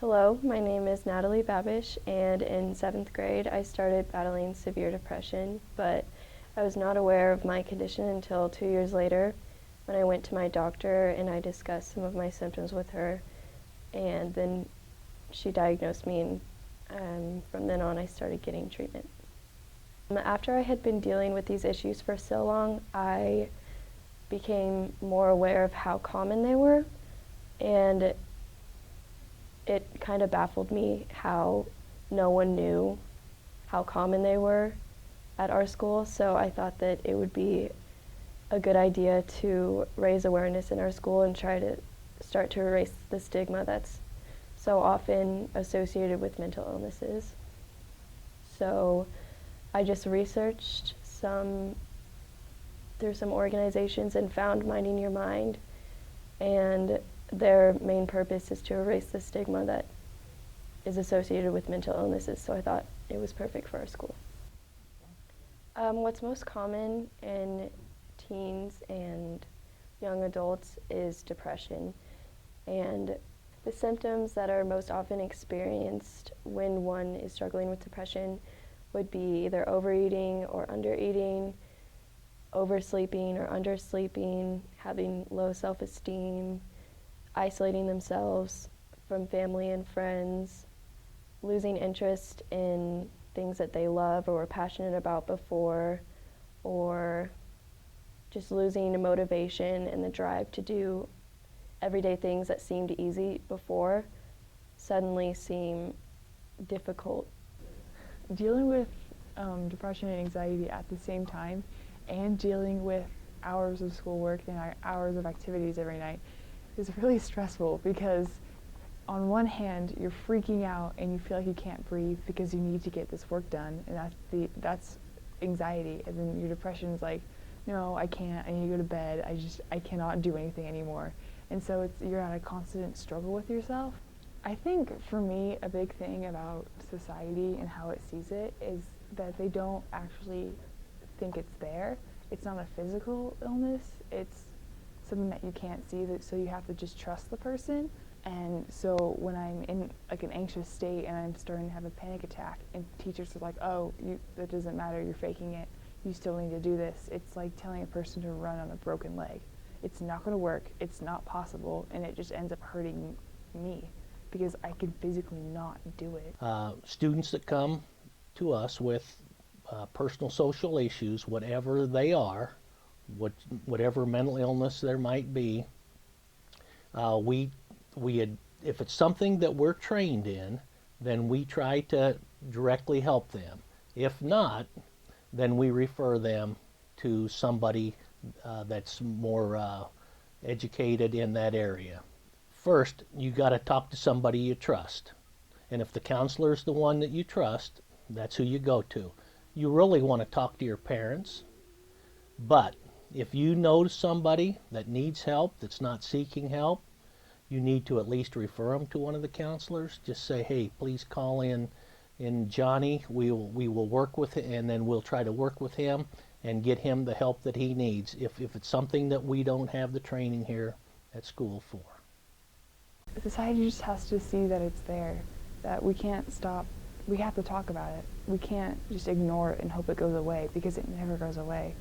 Hello, my name is Natalie Babich, and in 7th grade I started battling severe depression, but I was not aware of my condition until 2 years later when I went to my doctor and I discussed some of my symptoms with her, and then she diagnosed me, and from then on I started getting treatment. After I had been dealing with these issues for so long, I became more aware of how common they were, and it kind of baffled me how no one knew how common they were at our school, so I thought that it would be a good idea to raise awareness in our school and try to start to erase the stigma that's so often associated with mental illnesses. So I just researched through some organizations and found Minding Your Mind, and their main purpose is to erase the stigma that is associated with mental illnesses, so I thought it was perfect for our school. What's most common in teens and young adults is depression, and the symptoms that are most often experienced when one is struggling with depression would be either overeating or undereating, oversleeping or undersleeping, having low self-esteem, isolating themselves from family and friends, losing interest in things that they love or were passionate about before, or just losing the motivation and the drive to do everyday things that seemed easy before suddenly seem difficult. Dealing with depression and anxiety at the same time and dealing with hours of schoolwork and hours of activities every night is really stressful, because on one hand you're freaking out and you feel like you can't breathe because you need to get this work done, and that's anxiety, and then your depression is like, no, I can't, I need to go to bed, I cannot do anything anymore. And so you're at a constant struggle with yourself. I think for me a big thing about society and how it sees it is that they don't actually think it's there. It's not a physical illness, it's something that you can't see, so you have to just trust the person. And so when I'm in like an anxious state and I'm starting to have a panic attack and teachers are like, oh, that doesn't matter, you're faking it, you still need to do this, it's like telling a person to run on a broken leg. It's not going to work, it's not possible, and it just ends up hurting me because I can physically not do it. Students that come to us with personal social issues, whatever they are, whatever mental illness there might be, if it's something that we're trained in, then we try to directly help them. If not, then we refer them to somebody that's more educated in that area. First, you got to talk to somebody you trust. And if the counselor's the one that you trust, that's who you go to. You really want to talk to your parents, but if you know somebody that needs help, that's not seeking help, you need to at least refer them to one of the counselors. Just say, hey, please call in Johnny. We will work with it, and then we'll try to work with him and get him the help that he needs if it's something that we don't have the training here at school for. Society just has to see that it's there, that we can't stop. We have to talk about it. We can't just ignore it and hope it goes away, because it never goes away.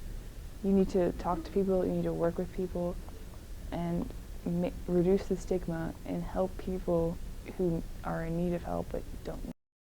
You need to talk to people, you need to work with people, and reduce the stigma and help people who are in need of help but don't.